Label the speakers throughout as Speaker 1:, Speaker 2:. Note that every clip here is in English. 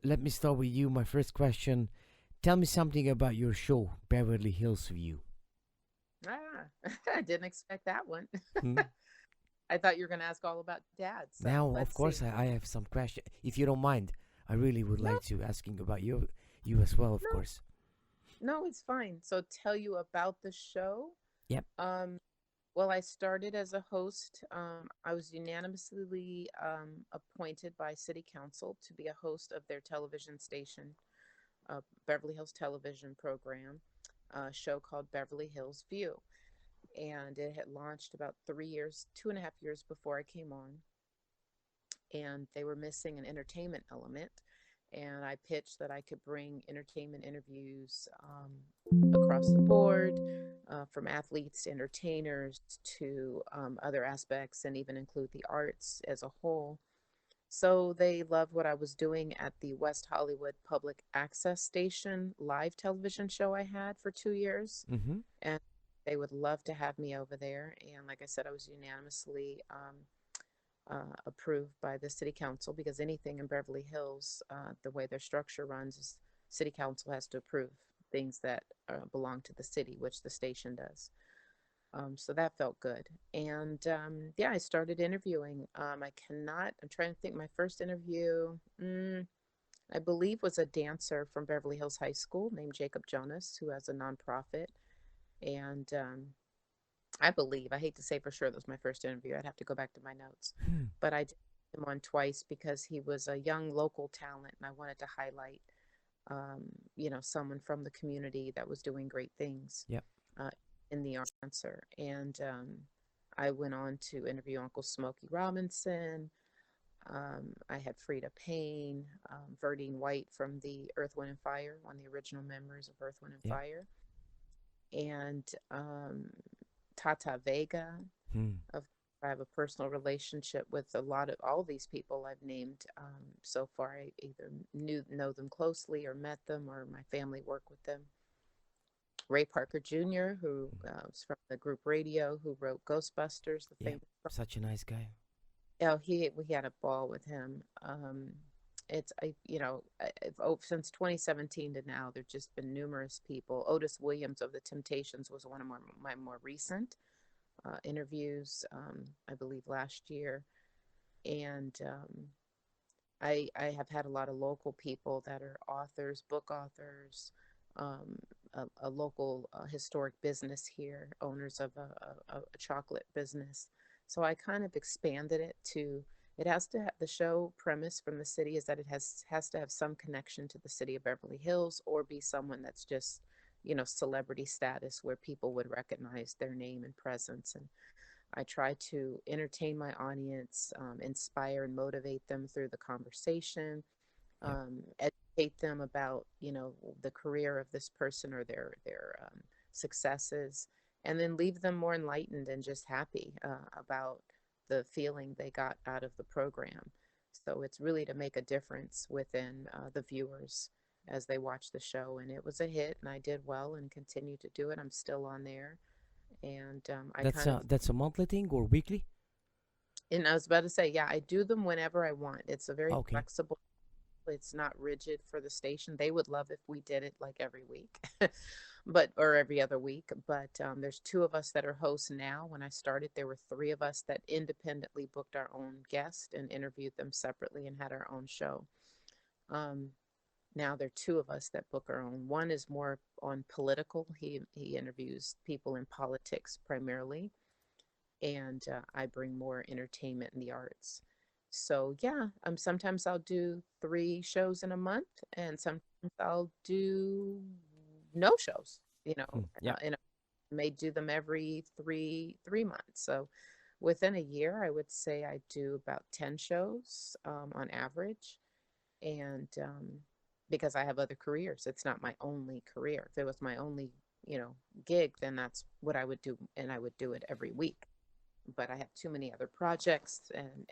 Speaker 1: let me start with you. My first question: tell me something about your show, Beverly Hills View.
Speaker 2: Ah, I didn't expect that one.
Speaker 1: Hmm?
Speaker 2: I thought you were going to ask all about dad. So
Speaker 1: Now, of
Speaker 2: let's see.
Speaker 1: course, I have some question. If you don't mind, I really would
Speaker 2: No,
Speaker 1: like to asking about you as well, of
Speaker 2: no,
Speaker 1: course.
Speaker 2: no, it's fine. So tell you about the show.
Speaker 1: Yep.
Speaker 2: Um, well, I started as a host. I was unanimously appointed by City Council to be a host of their television station, Beverly Hills television program, a show called Beverly Hills View. And it had launched about 3 years, 2.5 years before I came on. And they were missing an entertainment element. And I pitched that I could bring entertainment interviews across the board, from athletes to entertainers to other aspects, and even include the arts as a whole. So they loved what I was doing at the West Hollywood Public Access Station live television show I had for 2 years.
Speaker 1: Mm-hmm.
Speaker 2: And they would love to have me over there. And like I said, I was unanimously approved by the city council, because anything in Beverly Hills, the way their structure runs is city council has to approve things that belong to the city, which the station does. So that felt good. And yeah, I started interviewing. I'm trying to think, my first interview, I believe, was a dancer from Beverly Hills High School named Jacob Jonas, who has a nonprofit. And I believe, I hate to say for sure that was my first interview. I'd have to go back to my notes.
Speaker 1: Hmm.
Speaker 2: But I did him on twice because he was a young local talent and I wanted to highlight, someone from the community that was doing great things
Speaker 1: Yep.
Speaker 2: uh, in the answer. And I went on to interview Uncle Smokey Robinson. I had Frida Payne, Verdine White from the Earth, Wind, and Fire, one of the original members of Earth, Wind, and
Speaker 1: Yep.
Speaker 2: Fire, and Tata Vega.
Speaker 1: Hmm.
Speaker 2: Of I have a personal relationship with a lot of all these people I've named so far. I either know them closely or met them, or my family work with them. Ray Parker Jr., who was from the group Radio, who wrote Ghostbusters, the
Speaker 1: Yep.
Speaker 2: famous.
Speaker 1: Such a nice guy.
Speaker 2: Oh, he we had a ball with him. It's I you know since 2017 to now, there've just been numerous people. Otis Williams of the Temptations was one of my more recent interviews, I believe last year, and I have had a lot of local people that are authors, book authors, um, a local historic business here, owners of a chocolate business. So I kind of expanded it to, it has to have, the show premise from the city is that it has to have some connection to the city of Beverly Hills, or be someone that's just, celebrity status, where people would recognize their name and presence. And I try to entertain my audience, inspire and motivate them through the conversation,
Speaker 1: Yep.
Speaker 2: educate them about, the career of this person, or their successes, and then leave them more enlightened and just happy about the feeling they got out of the program. So it's really to make a difference within the viewers as they watch the show. And it was a hit, and I did well and continue to do it. I'm still on there, and I
Speaker 1: That's
Speaker 2: kind of,
Speaker 1: a monthly thing or weekly?
Speaker 2: and I was about to say, yeah, I do them whenever I want. It's a very
Speaker 1: Okay.
Speaker 2: flexible, it's not rigid for the station. They would love if we did it like every week, but, or every other week. But there's two of us that are hosts now. When I started, there were three of us that independently booked our own guest and interviewed them separately and had our own show. Um, Now there are two of us that book our own. One is more on political. He interviews people in politics primarily, and I bring more entertainment in the arts. So yeah, sometimes I'll do three shows in a month, and sometimes I'll do no shows.
Speaker 1: Hmm. Yep.
Speaker 2: And I may do them every three months. So within a year, I would say I do about 10 shows on average, and because I have other careers, it's not my only career. If it was my only, gig, then that's what I would do, and I would do it every week. But I have too many other projects and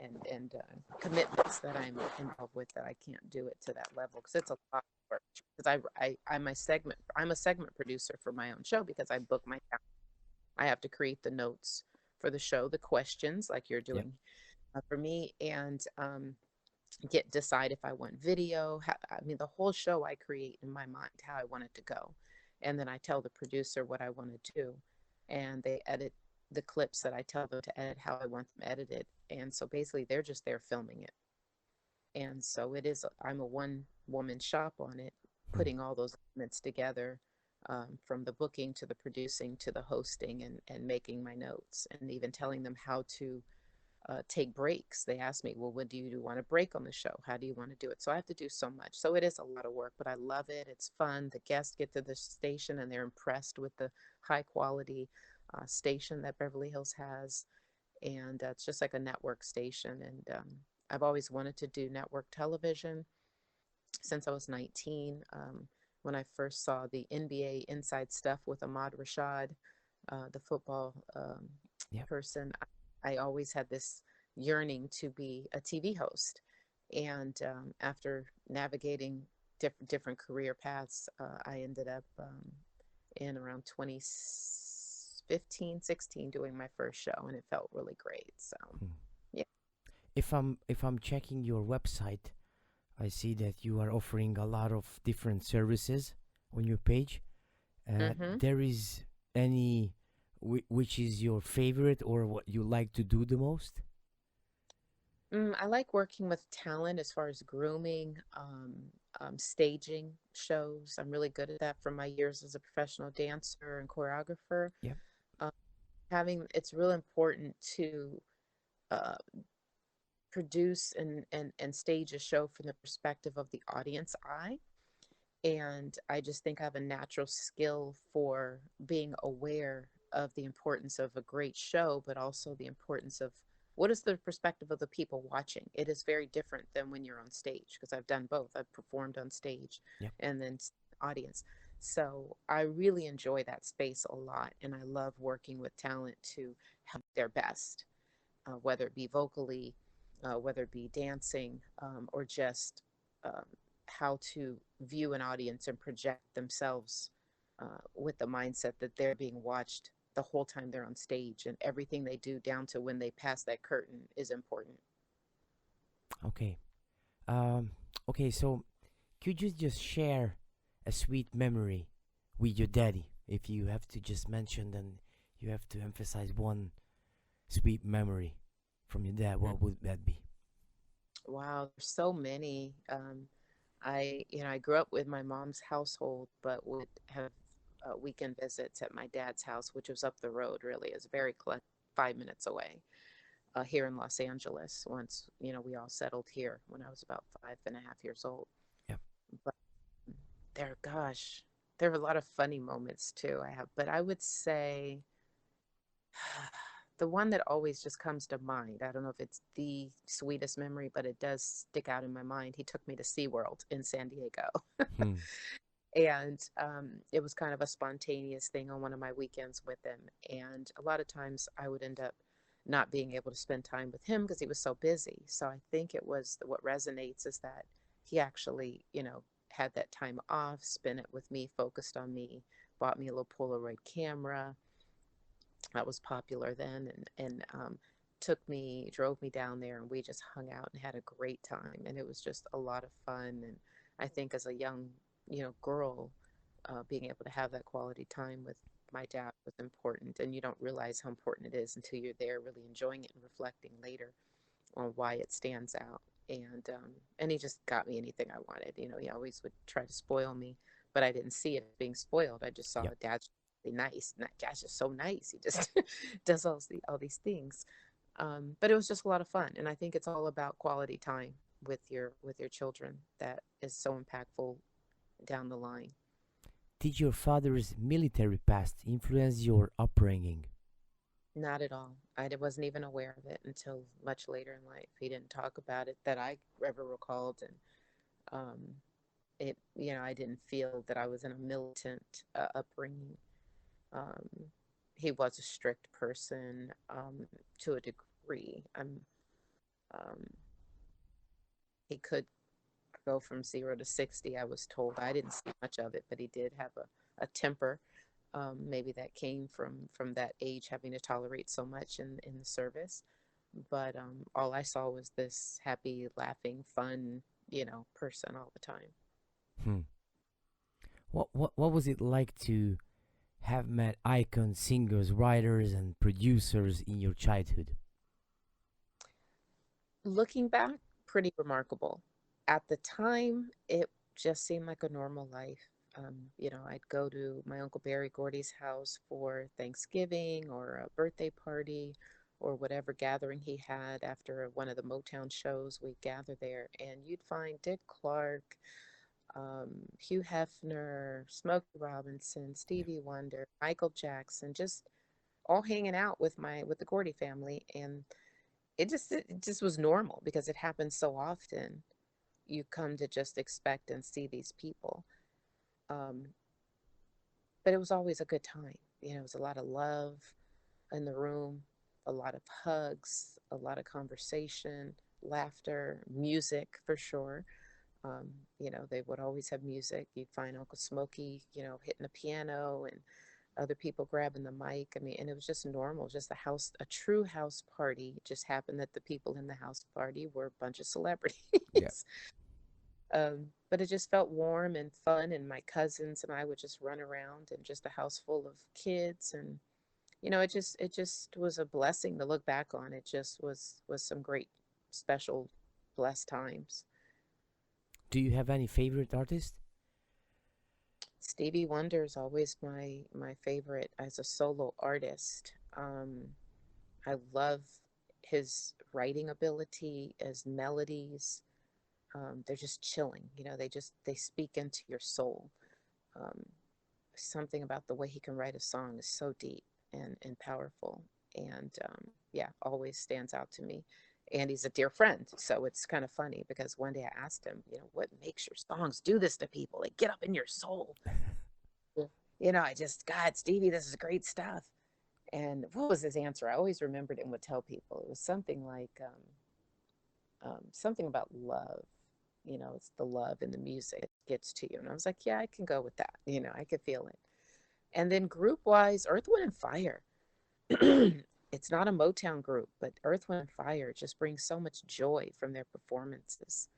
Speaker 2: commitments that I'm involved with, that I can't do it to that level, because it's a lot of work. Because I'm a segment producer for my own show, because I book my, I have to create the notes for the show, the questions like you're
Speaker 1: Yep.
Speaker 2: doing for me, and decide if I want video. I mean, the whole show I create in my mind how I want it to go, and then I tell the producer what I want to do, and they edit the clips that I tell them to edit how I want them edited. And so basically, they're just there filming it. And so it is. I'm a one woman shop on it,
Speaker 1: Hmm.
Speaker 2: putting all those elements together. From the booking to the producing to the hosting and making my notes and even telling them how to take breaks. They ask me, well, what do you want to break on the show? How do you want to do it? So I have to do so much. So it is a lot of work, but I love it. It's fun. The guests get to the station and they're impressed with the high quality station that Beverly Hills has. And it's just like a network station. And I've always wanted to do network television since I was 19. When I first saw the NBA Inside Stuff with Ahmad Rashad, the football
Speaker 1: Yep.
Speaker 2: person, I always had this yearning to be a TV host. And after navigating different career paths, I ended up in around 2015, 16 doing my first show, and it felt really great. So,
Speaker 1: Hmm.
Speaker 2: yeah.
Speaker 1: If I'm checking your website, I see that you are offering a lot of different services on your page.
Speaker 2: Mm-hmm.
Speaker 1: There is any which is your favorite or what you like to do the most?
Speaker 2: I like working with talent as far as grooming, staging shows. I'm really good at that from my years as a professional dancer and choreographer.
Speaker 1: Yep.
Speaker 2: Um, having it's real important to uh, produce and stage a show from the perspective of the audience eye. And I just think I have a natural skill for being aware of the importance of a great show, but also the importance of what is the perspective of the people watching. It is very different than when you're on stage because I've done both. I've performed on stage
Speaker 1: Yep.
Speaker 2: and then audience. So I really enjoy that space a lot. And I love working with talent to help their best, whether it be vocally, whether it be dancing, or just um, how to view an audience and project themselves with the mindset that they're being watched the whole time they're on stage, and everything they do down to when they pass that curtain is important.
Speaker 1: Okay. Um. Okay. So could you just share a sweet memory with your daddy? If you have to just mention, then you have to emphasize one sweet memory from your dad.
Speaker 2: Mm.
Speaker 1: What would that be?
Speaker 2: Wow, there's so many. I grew up with my mom's household, but would have weekend visits at my dad's house, which was up the road. Really, is very 5 minutes away. Here in Los Angeles, once we all settled here when I was about 5.5 years old.
Speaker 1: Yep.
Speaker 2: But gosh, there were a lot of funny moments too. But I would say the one that always just comes to mind. I don't know if it's the sweetest memory, but it does stick out in my mind. He took me to SeaWorld in San Diego.
Speaker 1: Hmm.
Speaker 2: And it was kind of a spontaneous thing on one of my weekends with him. And a lot of times I would end up not being able to spend time with him because he was so busy. So I think it was what resonates is that he actually, had that time off, spent it with me, focused on me, bought me a little Polaroid camera that was popular then, and drove me down there, and we just hung out and had a great time. And it was just a lot of fun. And I think as a young, girl, being able to have that quality time with my dad was important. And you don't realize how important it is until you're there really enjoying it and reflecting later on why it stands out. And he just got me anything I wanted. He always would try to spoil me, but I didn't see it being spoiled. I just saw
Speaker 1: Yep.
Speaker 2: dad's really nice. Dad's just so nice. He just does all these things. But it was just a lot of fun, and I think it's all about quality time with your children that is so impactful down the line.
Speaker 1: Did your father's military past influence your upbringing?
Speaker 2: Not at all. Wasn't even aware of it until much later in life. He didn't talk about it that I ever recalled, and um, I didn't feel that I was in a militant upbringing. Um, he was a strict person to a degree. Um, he could go from 0 to 60. I was told I didn't see much of it, but he did have a temper. Maybe that came from that age, having to tolerate so much in the service. but all I saw was this happy, laughing, fun, person all the time.
Speaker 1: Hmm. What was it like to have met icon singers, writers, and producers in your childhood?
Speaker 2: Looking back, pretty remarkable. At the time, it just seemed like a normal life. I'd go to my Uncle Barry Gordy's house for Thanksgiving or a birthday party or whatever gathering he had after one of the Motown shows. We'd gather there, and you'd find Dick Clark, Hugh Hefner, Smokey Robinson,
Speaker 1: Yeah.
Speaker 2: Stevie Wonder, Michael Jackson, just all hanging out with the Gordy family, and it just was normal because it happens so often. You come to just expect and see these people. Um, but it was always a good time. It was a lot of love in the room, a lot of hugs, a lot of conversation, laughter, music for sure. Um, they would always have music. You'd find Uncle Smokey, hitting the piano and other people grabbing the mic. I mean, and it was just normal, just a true house party. It just happened that the people in the house party were a bunch of
Speaker 1: Yeah.
Speaker 2: celebrities. But it just felt warm and fun, and my cousins and I would just run around and just a house full of kids, and it just was a blessing to look back on. It just was some great, special, blessed times.
Speaker 1: Do you have any favorite artist?
Speaker 2: Stevie Wonder is always my favorite as a solo artist. I love his writing ability, his melodies. They're just chilling. They speak into your soul. Um, Something about the way he can write a song is so deep and powerful. And yeah, always stands out to me. And he's a dear friend. So it's kind of funny because one day I asked him, what makes your songs do this to people? They get up in your soul. God, Stevie, this is great stuff. And what was his answer? I always remembered it and would tell people. It was something like something about love. It's the love in the music that gets to you. And I was like, yeah, I can go with that. I could feel it. And then group wise, Earth, Wind, and Fire. It's not a Motown group, but Earth, Wind, and Fire just brings so much joy from their performances.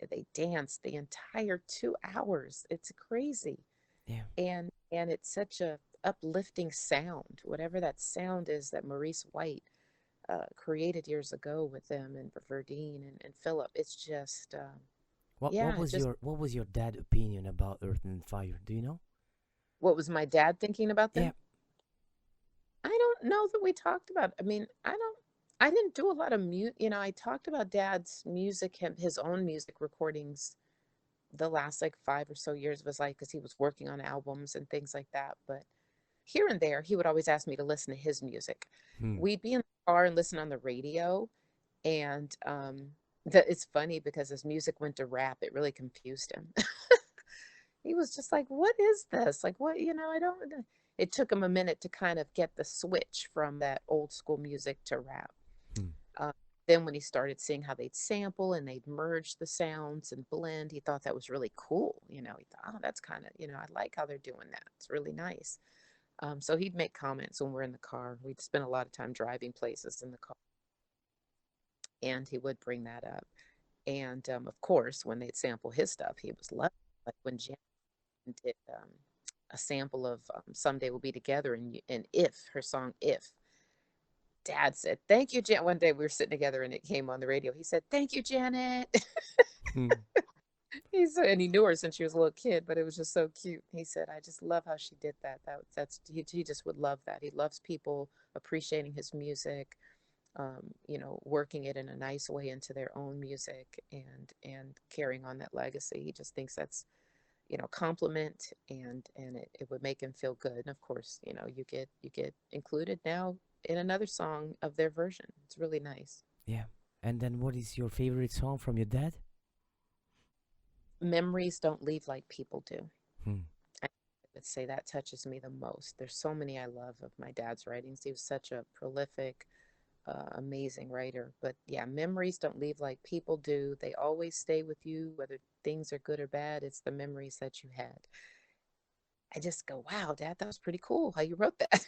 Speaker 2: They dance the entire 2 hours. It's crazy.
Speaker 1: Yeah.
Speaker 2: And it's such a uplifting sound, whatever that sound is that Maurice White created years ago with them and Verdine and Philip. It's just,
Speaker 1: What
Speaker 2: yeah,
Speaker 1: was
Speaker 2: just
Speaker 1: your dad opinion about Earth and Fire? Do you know?
Speaker 2: what was my dad thinking about
Speaker 1: Yeah.
Speaker 2: them? I don't know that we talked about. I mean, I didn't do a lot of I talked about Dad's music, his own music recordings, the last like 5 or so years of his life because he was working on albums and things like that. But here and there, he would always ask me to listen to his music.
Speaker 1: Hmm.
Speaker 2: We'd be in the car and listen on the radio, and it's funny because his music went to rap. It really confused him. He was just like, "What is this? Like, what? I don't." It took him a minute to kind of get the switch from that old school music to rap.
Speaker 1: Hmm.
Speaker 2: Uh, then when he started seeing how they'd sample and they'd merge the sounds and blend, he thought that was really cool. He thought, oh, that's kind of, I like how they're doing that. It's really nice. So he'd make comments when we're in the car. We'd spend a lot of time driving places in the car, and he would bring that up. And of course, when they'd sample his stuff, he was loving it. Like when Jan did a sample of "Someday We'll Be Together" and "If," her song "If." Dad said, "Thank you, Jan." One day we were sitting together and it came on the radio. He said, "Thank you, Janet."
Speaker 1: Hmm.
Speaker 2: And he knew her since she was a little kid, but it was just so cute. He said, "I just love how she did that. He just would love that. He loves people appreciating his music, working it in a nice way into their own music and carrying on that legacy. He just thinks that's compliment and it would make him feel good. And of course, you get included now in another song of their version. It's really nice.
Speaker 1: Yeah. And then, what is your favorite song from your dad?
Speaker 2: Memories don't leave like people do.
Speaker 1: Hmm.
Speaker 2: I would say that touches me the most. There's so many I love of my dad's writings. He was such a prolific, amazing writer. But yeah, memories don't leave like people do. They always stay with you, whether things are good or bad. It's the memories that you had. I just go, wow, Dad, that was pretty cool how you wrote that.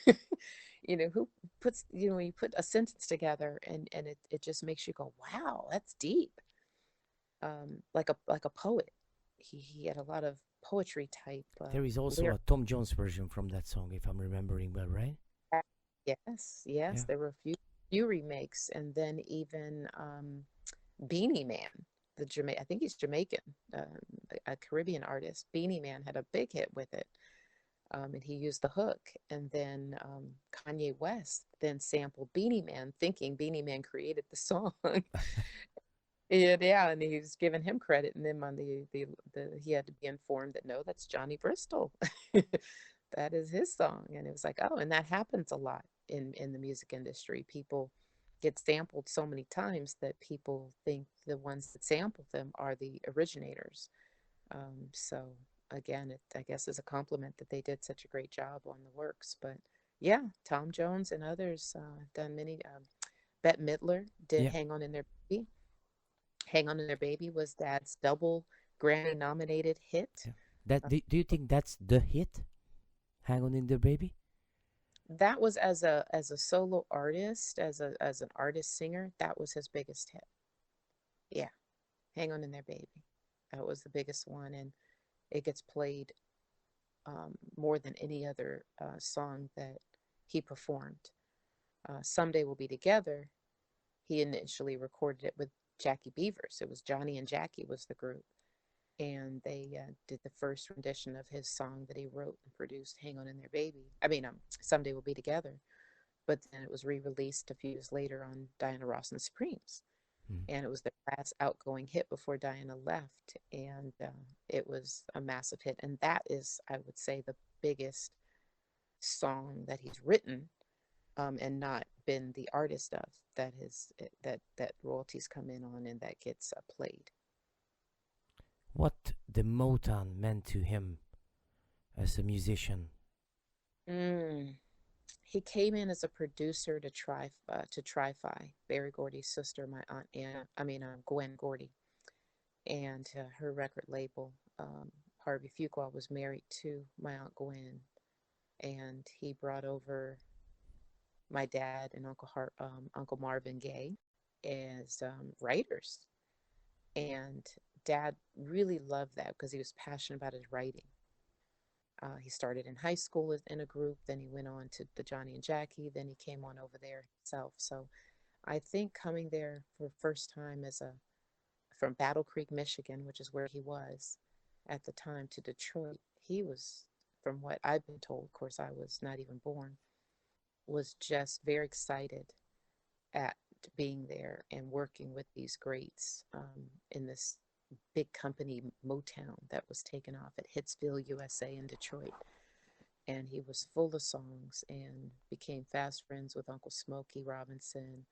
Speaker 2: Who puts, when you put a sentence together and it just makes you go, wow, that's deep. Like a poet. He had a lot of poetry type
Speaker 1: There is also
Speaker 2: lyrics.
Speaker 1: a Tom Jones version from that song, if I'm remembering well, right?
Speaker 2: Yes, yes,
Speaker 1: Yeah.
Speaker 2: there were a few remakes, and then even Beanie Man, I think he's Jamaican, a Caribbean artist. Beanie Man had a big hit with it, and he used the hook. And then Kanye West then sampled Beanie Man, thinking Beanie Man created the song. Yeah, and he was giving him credit, and then on the he had to be informed that no, that's Johnny Bristol. That is his song. And it was like, oh, and that happens a lot in the music industry. People get sampled so many times that people think the ones that sampled them are the originators. So again, it I guess is a compliment that they did such a great job on the works. But yeah, Tom Jones and others have done many. Bette Midler did
Speaker 1: Yeah.
Speaker 2: "Hang On in There, Baby." "Hang On in There, Baby" was Dad's double Grammy nominated hit.
Speaker 1: Yeah. That
Speaker 2: Uh,
Speaker 1: do you think that's the hit? Hang on in there, baby.
Speaker 2: that was as a solo artist, as an artist singer, that was his biggest hit. Yeah, "Hang On in There, Baby." That was the biggest one, and it gets played more than any other song that he performed. "Someday We'll Be Together," he initially recorded it with Jackie Beavers. It was Johnny and Jackie was the group, and they did the first rendition of his song that he wrote and produced, "Hang On in There, Baby." I mean, "Someday We'll Be Together." But then it was re-released a few years later on Diana Ross and the Supremes,
Speaker 1: Mm.
Speaker 2: and it was the last outgoing hit before Diana left, and it was a massive hit. And that is, I would say, the biggest song that he's written, and not been the artist of, that royalties come in on and that gets played.
Speaker 1: What the Motown meant to him as a musician.
Speaker 2: Mm. He came in as a producer to Tri-Fi, Barry Gordy's sister, my aunt Anna. I mean, Gwen Gordy, and her record label. Harvey Fuqua was married to my aunt Gwen, and he brought over my dad and Uncle Marvin Gaye as writers. And Dad really loved that because he was passionate about his writing. He started in high school in a group, then he went on to the Johnny and Jackie, then he came on over there himself. So I think coming there for the first time from Battle Creek, Michigan, which is where he was at the time, to Detroit, he was, from what I've been told, of course, I was not even born, was just very excited at being there and working with these greats in this big company, Motown, that was taken off at Hitsville, USA in Detroit. And he was full of songs and became fast friends with Uncle Smokey Robinson.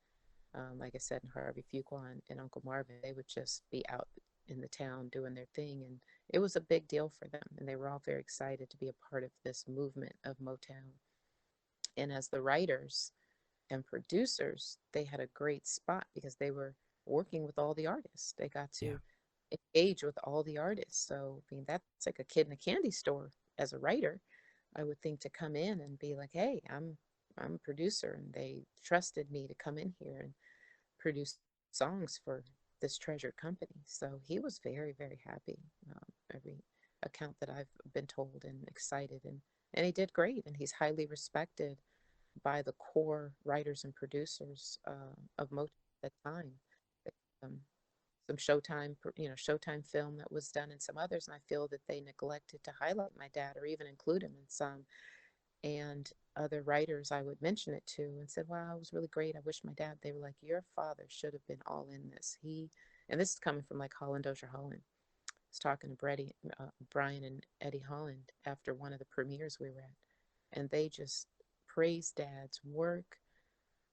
Speaker 2: Like I said, and Harvey Fuqua and Uncle Marvin, they would just be out in the town doing their thing. And it was a big deal for them. And they were all very excited to be a part of this movement of Motown. And as the writers and producers, they had a great spot because they were working with all the artists. They got
Speaker 1: Yeah.
Speaker 2: to engage with all the artists. So, I mean, that's like a kid in a candy store as a writer. I would think to come in and be like, hey, I'm a producer, and they trusted me to come in here and produce songs for this treasured company. So he was very, very happy. Every account that I've been told, and excited, and he did great, and he's highly respected by the core writers and producers of Motown at the time. Um, some Showtime film that was done, and some others, and I feel that they neglected to highlight my dad or even include him in some. And other writers I would mention it to and said, wow, it was really great. I wish my dad, they were like, your father should have been all in this. And this is coming from like Holland Dozier Holland. I was talking to Brian and Eddie Holland after one of the premieres we were at, and they just praised Dad's work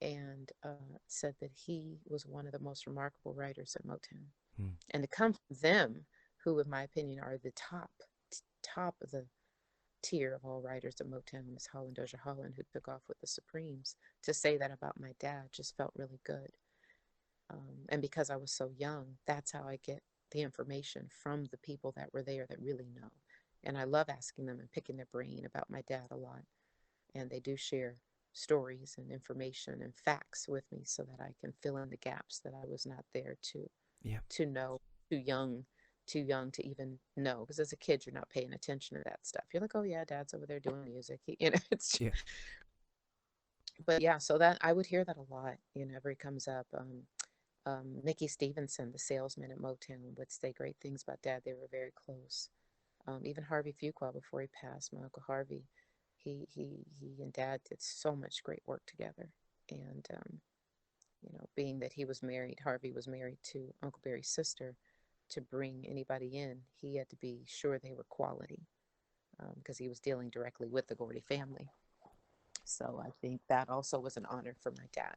Speaker 2: and said that he was one of the most remarkable writers at Motown.
Speaker 1: Mm.
Speaker 2: And to come from them, who, in my opinion, are the top of the tier of all writers at Motown, Miss Holland Dozier Holland, who took off with the Supremes, to say that about my dad just felt really good. And because I was so young, that's how I get the information from the people that were there that really know. And I love asking them and picking their brain about my dad a lot. And they do share stories and information and facts with me so that I can fill in the gaps that I was not there
Speaker 1: Yeah.
Speaker 2: to know, too young, too young to even know. Because as a kid, you're not paying attention to that stuff. You're like, oh yeah, dad's over there doing music. It's.
Speaker 1: Yeah.
Speaker 2: But yeah, so that I would hear that a lot. Whenever he comes up. Mickey Stevenson, the salesman at Motown, would say great things about dad. They were very close. Even Harvey Fuqua, before he passed, my uncle Harvey, he and dad did so much great work together. And being that he was married, Harvey was married to Uncle Barry's sister. To bring anybody in, he had to be sure they were quality, because he was dealing directly with the Gordy family. So I think that also was an honor for my dad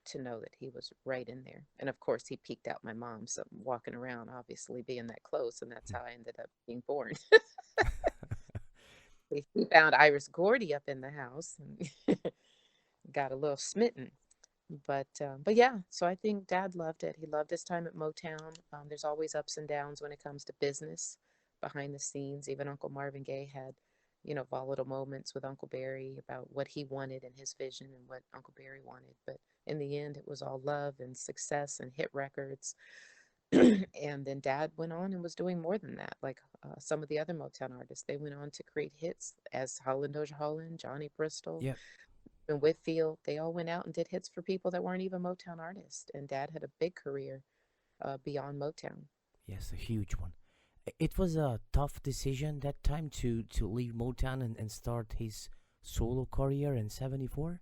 Speaker 2: to know that he was right in there. And of course, he peeked out my mom, so walking around, obviously being that close, and that's
Speaker 1: Mm.
Speaker 2: how I ended up being born. He found Iris Gordy up in the house and got a little smitten. But yeah, so I think dad loved it. He loved his time at Motown. There's always ups and downs when it comes to business behind the scenes. Even Uncle Marvin Gaye had, volatile moments with Uncle Barry about what he wanted and his vision and what Uncle Barry wanted. But in the end, it was all love and success and hit records. And then dad went on and was doing more than that. Like some of the other Motown artists, they went on to create hits as Holland Doja Holland, Johnny Bristol,
Speaker 1: Yeah.
Speaker 2: and Whitfield. They all went out and did hits for people that weren't even Motown artists. And dad had a big career beyond Motown.
Speaker 1: Yes, a huge one. It was a tough decision that time to leave Motown and start his solo career in '74.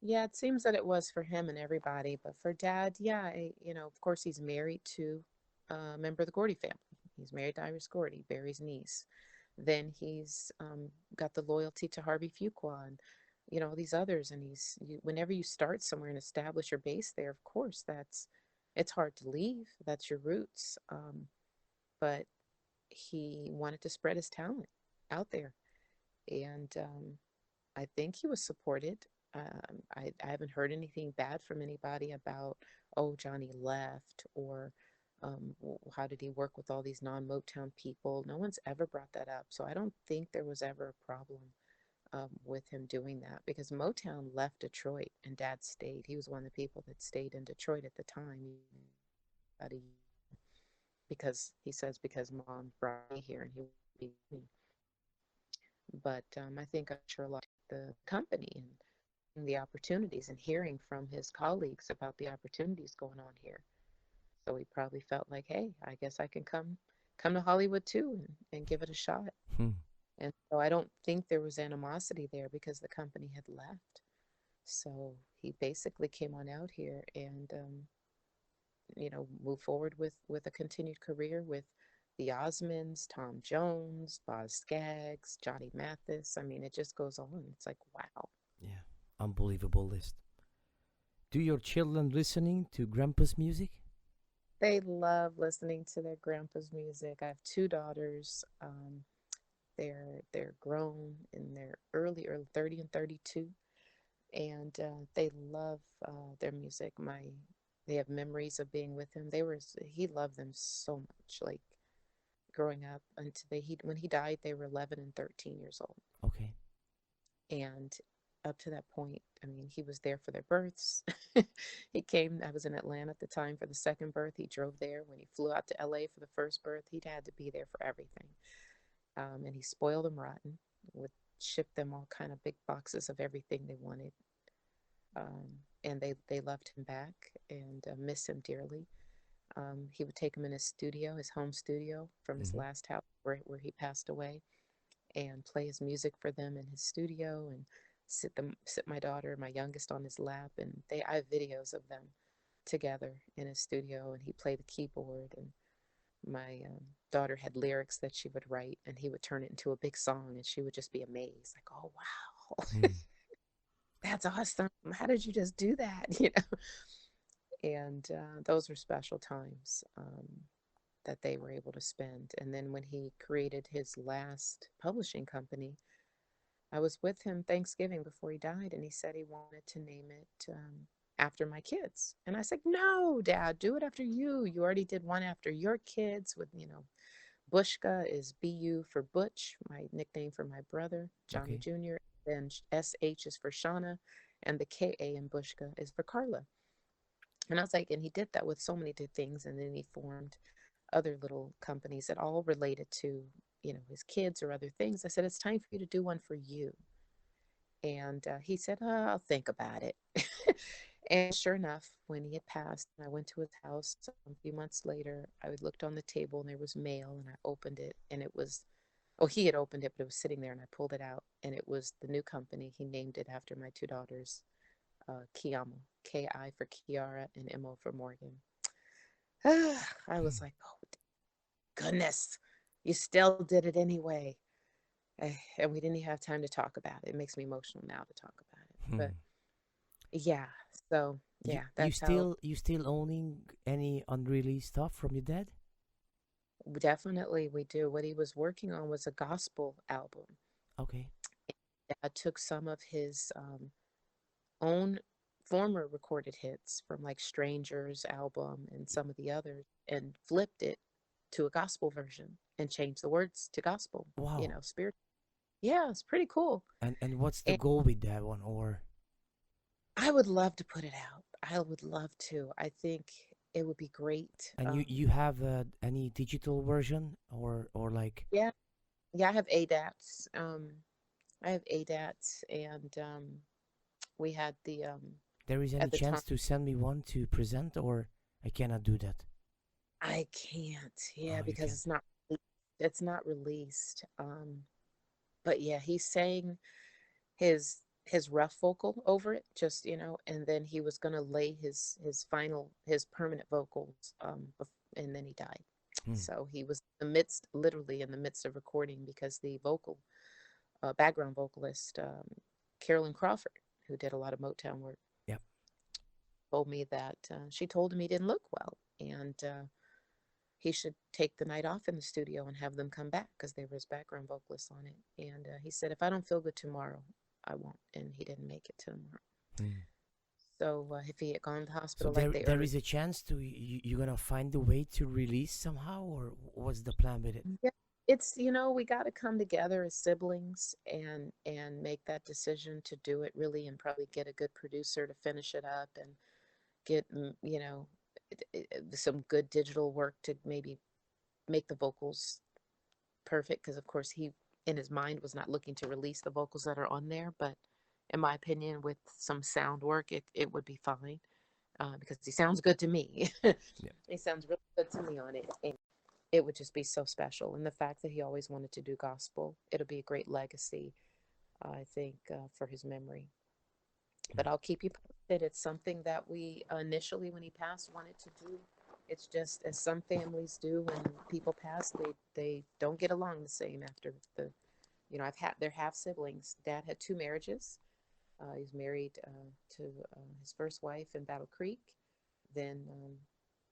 Speaker 2: Yeah, it seems that it was for him and everybody, but for dad, yeah, of course he's married to a member of the Gordy family. He's married to Iris Gordy, Barry's niece. Then he's got the loyalty to Harvey Fuqua and these others. And whenever you start somewhere and establish your base there, of course it's hard to leave. That's your roots. But he wanted to spread his talent out there, and I think he was supported. I haven't heard anything bad from anybody about, oh, Johnny left, or how did he work with all these non Motown people. No one's ever brought that up. So I don't think there was ever a problem with him doing that, because Motown left Detroit and dad stayed. He was one of the people that stayed in Detroit at the time. About a year, because he says, because mom brought me here and he wanted to be with me. But I think I'm sure a lot of the company and seeing the opportunities and hearing from his colleagues about the opportunities going on here. So he probably felt like, hey, I guess I can come to Hollywood too and give it a shot.
Speaker 1: Hmm.
Speaker 2: And so I don't think there was animosity there because the company had left. So he basically came on out here and move forward with a continued career with the Osmonds, Tom Jones, Boz Scaggs, Johnny Mathis. I mean, it just goes on. It's like, wow.
Speaker 1: Yeah, unbelievable list. Do your children listening to Grandpa's music?
Speaker 2: They love listening to their grandpa's music. I have two daughters. They're grown in their early 30 and 32, and they love their music. They have memories of being with him. He loved them so much. Like growing up until when he died, they were 11 and 13 years old.
Speaker 1: Okay.
Speaker 2: And up to that point, I mean, he was there for their births. He came, I was in Atlanta at the time for the second birth. He drove there. When he flew out to LA for the first birth, he'd had to be there for everything. And he spoiled them rotten, would ship them all kind of big boxes of everything they wanted. And they loved him back and miss him dearly. He would take them in his studio, his home studio from his
Speaker 1: Mm-hmm.
Speaker 2: last house where he passed away, and play his music for them in his studio, and sit my daughter, my youngest, on his lap, and I have videos of them together in his studio, and he played the keyboard, and my daughter had lyrics that she would write, and he would turn it into a big song, and she would just be amazed, like, oh wow,
Speaker 1: Hmm.
Speaker 2: that's awesome, how did you just do that? And those were special times that they were able to spend. And then when he created his last publishing company, I was with him Thanksgiving before he died, and he said he wanted to name it after my kids. And I said, no, Dad, do it after you. You already did one after your kids with, Bushka is BU for Butch, my nickname for my brother, Johnny
Speaker 1: Okay.
Speaker 2: Jr. Then SH is for Shauna, and the KA in Bushka is for Karla. And I was like, and he did that with so many things. And then he formed other little companies that all related to, his kids or other things. I said, it's time for you to do one for you. And he said, I'll think about it. And sure enough, when he had passed, I went to his house a few months later. I looked on the table and there was mail, and I opened it, and it was, oh, he had opened it, but it was sitting there, and I pulled it out, and it was the new company. He named it after my two daughters, Kiamo, Ki for Kiara and Mo for Morgan. I was like, oh, goodness, you still did it anyway. And we didn't even have time to talk about it. It makes me emotional now to talk about it. But
Speaker 1: Hmm.
Speaker 2: yeah, so
Speaker 1: You
Speaker 2: yeah,
Speaker 1: you
Speaker 2: that's how.
Speaker 1: still you still owning any unreleased stuff from your dad?
Speaker 2: Definitely we do. What he was working on was a gospel album.
Speaker 1: Okay.
Speaker 2: Dad took some of his own former recorded hits from like Strangers album and some of the others and flipped it to a gospel version and changed the words to gospel,
Speaker 1: Wow.
Speaker 2: spirit. Yeah, it's pretty cool.
Speaker 1: And what's the
Speaker 2: And
Speaker 1: goal with that one? Or
Speaker 2: I would love to put it out. I would love to. I think it would be great.
Speaker 1: and you have any digital version or like
Speaker 2: Yeah, yeah, I have ADATs. I have ADATs, and we had the
Speaker 1: there is any
Speaker 2: at the time.
Speaker 1: chance to send me one to present, or I cannot do that?
Speaker 2: I can't, yeah,
Speaker 1: Oh, you
Speaker 2: because
Speaker 1: can't.
Speaker 2: it's not released. But yeah, he sang his rough vocal over it, just and then he was gonna lay his permanent vocals, and then he died.
Speaker 1: Hmm.
Speaker 2: So he was literally in the midst of recording, because the background vocalist, Carolyn Crawford, who did a lot of Motown work,
Speaker 1: Yep.
Speaker 2: told me that she told him he didn't look well, and he should take the night off in the studio and have them come back, because they were his background vocalists on it. And he said, if I don't feel good tomorrow, I won't. And he didn't make it tomorrow.
Speaker 1: Hmm.
Speaker 2: So if he had gone to the
Speaker 1: So
Speaker 2: hospital like
Speaker 1: there
Speaker 2: they
Speaker 1: there
Speaker 2: urged,
Speaker 1: is a chance to you gonna find a way to release somehow, or what's the plan with it?
Speaker 2: yeah, it's, we got to come together as siblings and make that decision to do it really, and probably get a good producer to finish it up, and get some good digital work to maybe make the vocals perfect, because of course he in his mind was not looking to release the vocals that are on there, but in my opinion, with some sound work, it would be fine, because he sounds good to me.
Speaker 1: Yeah.
Speaker 2: He sounds really good to me on it, and it would just be so special. And the fact that he always wanted to do gospel, it'll be a great legacy, I think, for his memory.
Speaker 1: Hmm.
Speaker 2: But I'll keep you posted. It's something that we initially, when he passed, wanted to do. It's just, as some families do when people pass, they don't get along the same after the, I've had they're half siblings. Dad had two marriages. He's married to his first wife in Battle Creek. Then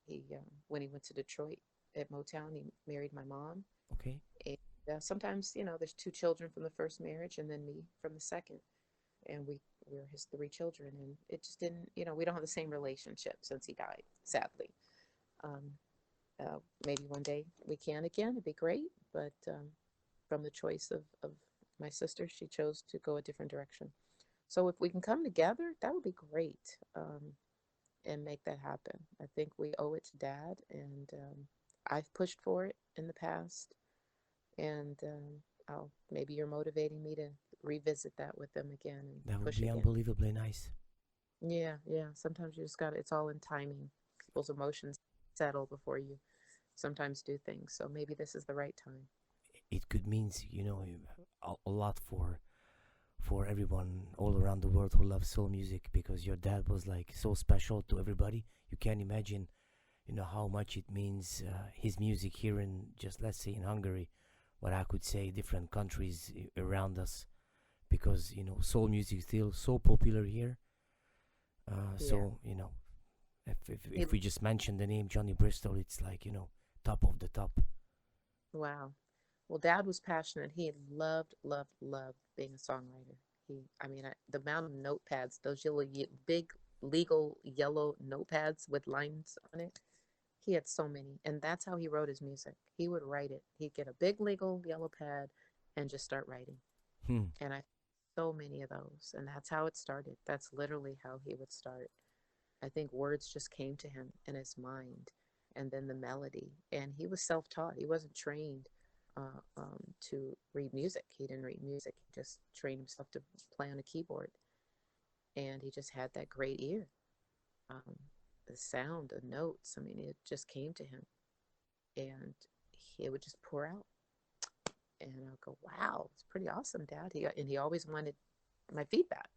Speaker 2: he when he went to Detroit at Motown, he married my mom.
Speaker 1: Okay.
Speaker 2: And sometimes, there's two children from the first marriage, and then me from the second, and we're his three children, and it just didn't, we don't have the same relationship since he died, sadly. um, Maybe one day we can again, it'd be great, but from the choice of my sister, she chose to go a different direction. So if we can come together, that would be great, and make that happen. I think we owe it to Dad, and I've pushed for it in the past, and maybe you're motivating me to revisit that with them again and
Speaker 1: That would
Speaker 2: push
Speaker 1: be
Speaker 2: again.
Speaker 1: unbelievably nice.
Speaker 2: Yeah, yeah. Sometimes you just got to, it's all in timing. People's emotions settle before you sometimes do things. So maybe this is the right time.
Speaker 1: It could means a lot for everyone all around the world who loves soul music, because your dad was like so special to everybody. You can't imagine, how much it means, his music here in, just let's say, in Hungary, what I could say different countries around us, because soul music is still so popular here.
Speaker 2: Yeah.
Speaker 1: So
Speaker 2: He,
Speaker 1: if we just mention the name Johnny Bristol, it's like top of the top.
Speaker 2: wow. Well, Dad was passionate. He loved, loved, loved being a songwriter. I mean, the amount of notepads, those yellow, big legal yellow notepads with lines on it. He had so many, and that's how he wrote his music. He would write it. He'd get a big legal yellow pad and just start writing.
Speaker 1: Hmm.
Speaker 2: And I so many of those, and that's how it started. That's literally how he would start. I think words just came to him in his mind, and then the melody. And he was self-taught. He wasn't trained to read music. He didn't read music. He just trained himself to play on a keyboard, and he just had that great ear. Um, the sound, the notes. I mean, it just came to him, and he would just pour out. And I'll go, "Wow, it's pretty awesome, Dad." He always wanted my feedback.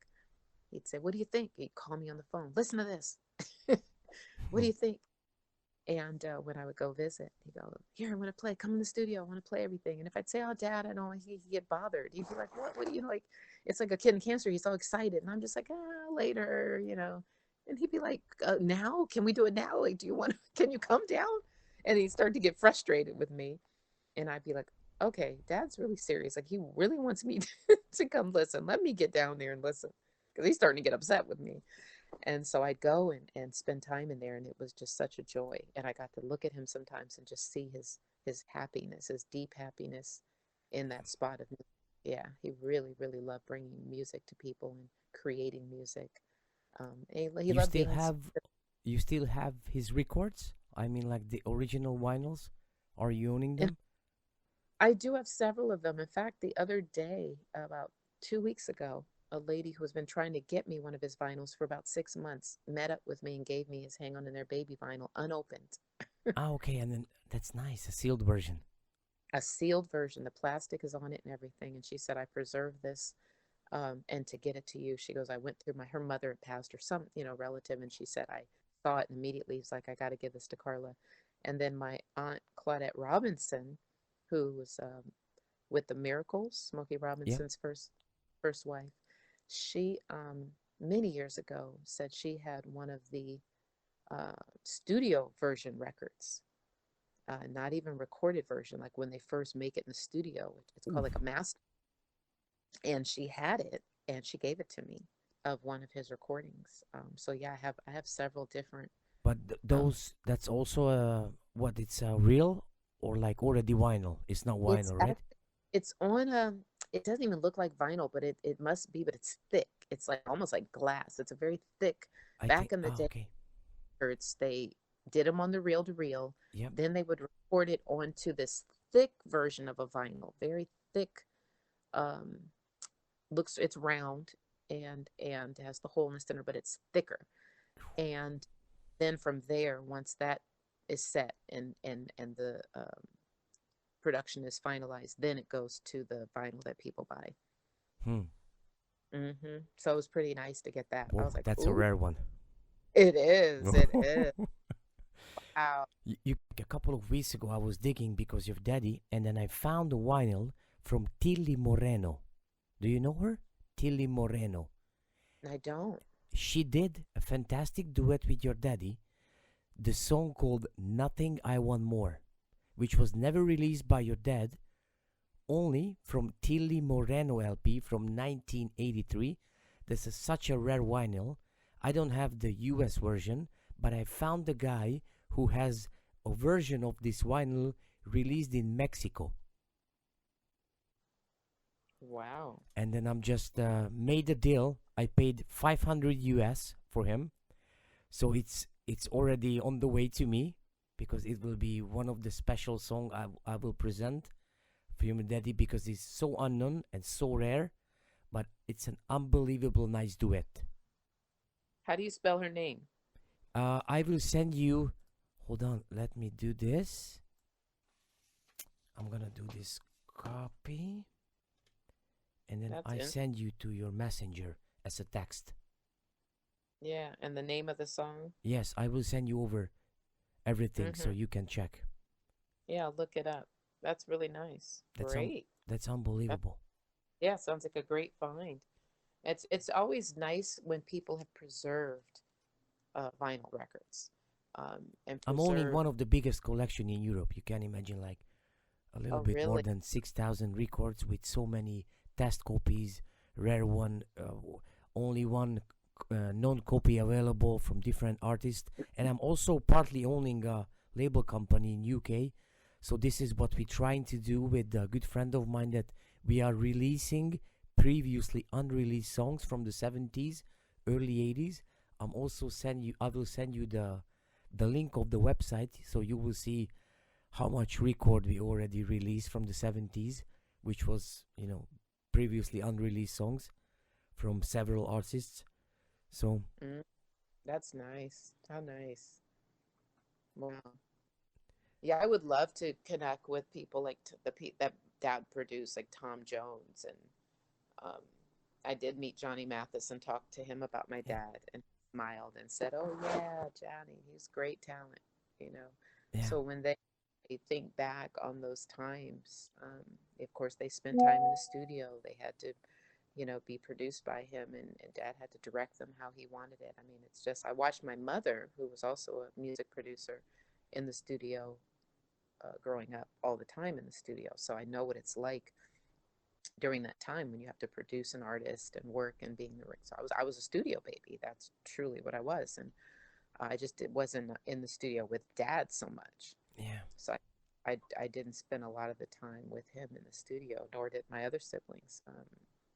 Speaker 2: He'd say, "What do you think?" He'd call me on the phone. "Listen to this." "What do
Speaker 1: Hmm.
Speaker 2: you think?" And when I would go visit, he'd go, "Here, I want to play. Come in the studio. I want to play everything." And if I'd say, "Oh, Dad, I don't," he'd get bothered. He'd be like, "What? What do you know?" Like, it's like a kid in cancer. He's so excited. And I'm just like, "Ah, later, you know." And he'd be like, "Now? Can we do it now? Like, do you want to, can you come down?" And he'd start to get frustrated with me. And I'd be like, "Okay, Dad's really serious. Like, he really wants me to come listen. Let me get down there and listen." Because he's starting to get upset with me. And so I'd go and spend time in there, and it was just such a joy. And I got to look at him sometimes and just see his happiness, his deep happiness in that spot of music. Yeah, he really, really loved bringing music to people and creating music. He
Speaker 1: You
Speaker 2: loved
Speaker 1: still
Speaker 2: being.
Speaker 1: have you still have his records? I mean, like the original vinyls? Are you owning them?
Speaker 2: I do have several of them. In fact, the other day, about 2 weeks ago, a lady who has been trying to get me one of his vinyls for about 6 months met up with me and gave me his Hang On in There Baby vinyl, unopened.
Speaker 1: Ah, okay, and then that's nice, a sealed version.
Speaker 2: A sealed version. The plastic is on it and everything. And she said, "I preserved this, and to get it to you." She goes, "I went through her mother had passed, or some, relative." And she said, "I saw it and immediately was like, I got to give this to Karla." And then my aunt Claudette Robinson, who was with the Miracles, Smokey
Speaker 1: Yeah.
Speaker 2: Robinson's first wife, she many years ago said she had one of the studio version records, not even recorded version, like when they first make it in the studio. It's called
Speaker 1: Ooh.
Speaker 2: like a master, and she had it, and she gave it to me of one of his recordings. So yeah, I have several different.
Speaker 1: But
Speaker 2: Um,
Speaker 1: that's also what, it's real or like already vinyl? It's not
Speaker 2: it's
Speaker 1: vinyl, right?
Speaker 2: act- it's on a. It doesn't even look like vinyl, but it must be. But it's thick. It's like almost like glass. It's a very thick.
Speaker 1: I think,
Speaker 2: Back in the
Speaker 1: ah,
Speaker 2: day,
Speaker 1: okay.
Speaker 2: records, they did them on the reel to reel.
Speaker 1: Yep.
Speaker 2: Then they would record it onto this thick version of a vinyl, very thick. Um, Looks, it's round and has the hole in the center, but it's thicker. And then from there, once that is set and the production is finalized, then it goes to the vinyl that people buy.
Speaker 1: Hmm.
Speaker 2: So it was pretty nice to get that. I
Speaker 1: Whoa,
Speaker 2: was like,
Speaker 1: that's a
Speaker 2: "Ooh,
Speaker 1: rare one.
Speaker 2: it is, it is." Wow.
Speaker 1: A couple of weeks ago, I was digging because of Daddy, and then I found a vinyl from Tilly Moreno. Do you know her? Tilly Moreno.
Speaker 2: I don't.
Speaker 1: She did a fantastic duet with your daddy, the song called Nothing I Want More, which was never released by your dad, only from Tilly Moreno LP from 1983. This is such a rare vinyl. I don't have the US version, but I found the guy who has a version of this vinyl released in Mexico.
Speaker 2: Wow.
Speaker 1: And then I'm just made a deal. I paid 500 US for him, so it's already on the way to me because it will be one of the special song I will present for you, my daddy, because it's so unknown and so rare, but it's an unbelievable nice duet.
Speaker 2: How do you spell her name?
Speaker 1: I will send you. Hold on, let me do this. I'm gonna do this copy, and then
Speaker 2: That's
Speaker 1: I
Speaker 2: in.
Speaker 1: send you to your messenger as a text.
Speaker 2: Yeah, and the name of the song.
Speaker 1: Yes, I will send you over everything so
Speaker 2: Mm-hmm.
Speaker 1: you can check.
Speaker 2: Yeah, look it up. That's really nice.
Speaker 1: That's um,
Speaker 2: Great.
Speaker 1: that's
Speaker 2: That,
Speaker 1: unbelievable.
Speaker 2: yeah, sounds like a great find. It's always nice when people have preserved vinyl records, and
Speaker 1: I'm owning
Speaker 2: preserved.
Speaker 1: one of the biggest collection in Europe. You can imagine, like a little
Speaker 2: Oh,
Speaker 1: bit more
Speaker 2: really?
Speaker 1: than 6,000 records with so many test copies, rare one, only one non-copy available from different artists. And I'm also partly owning label company in UK. So this is what we're trying to do with a good friend of mine, that we are releasing previously unreleased songs from the 70s, early 80s. I will send you the link of the website, so you will see how much record we already released from the 70s, which was, previously unreleased songs from several artists. So
Speaker 2: Mm, that's nice. How nice. Wow. Yeah, I would love to connect with people like that dad produced, like Tom Jones, and um, I did meet Johnny Mathis and talked to him about my
Speaker 1: yeah,
Speaker 2: dad, and smiled and said, "Oh yeah, Johnny, he's great talent," you know.
Speaker 1: yeah,
Speaker 2: So when they think back on those times, of course they spent time in the studio. They had to, be produced by him, and Dad had to direct them how he wanted it. I mean, it's just I watched my mother, who was also a music producer, in the studio, growing up all the time in the studio. So I know what it's like during that time when you have to produce an artist and work and being the so I was a studio baby. That's truly what I was, and I just it wasn't in the studio with Dad so much.
Speaker 1: yeah.
Speaker 2: So I didn't spend a lot of the time with him in the studio, nor did my other siblings.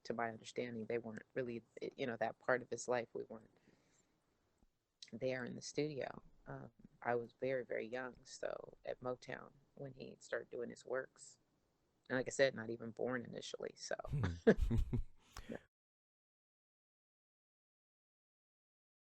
Speaker 2: To my understanding, they weren't really, that part of his life. We weren't there in the studio. Um, I was very, very young, so at Motown when he started doing his works. And like I said, not even born initially. So,
Speaker 1: Hmm.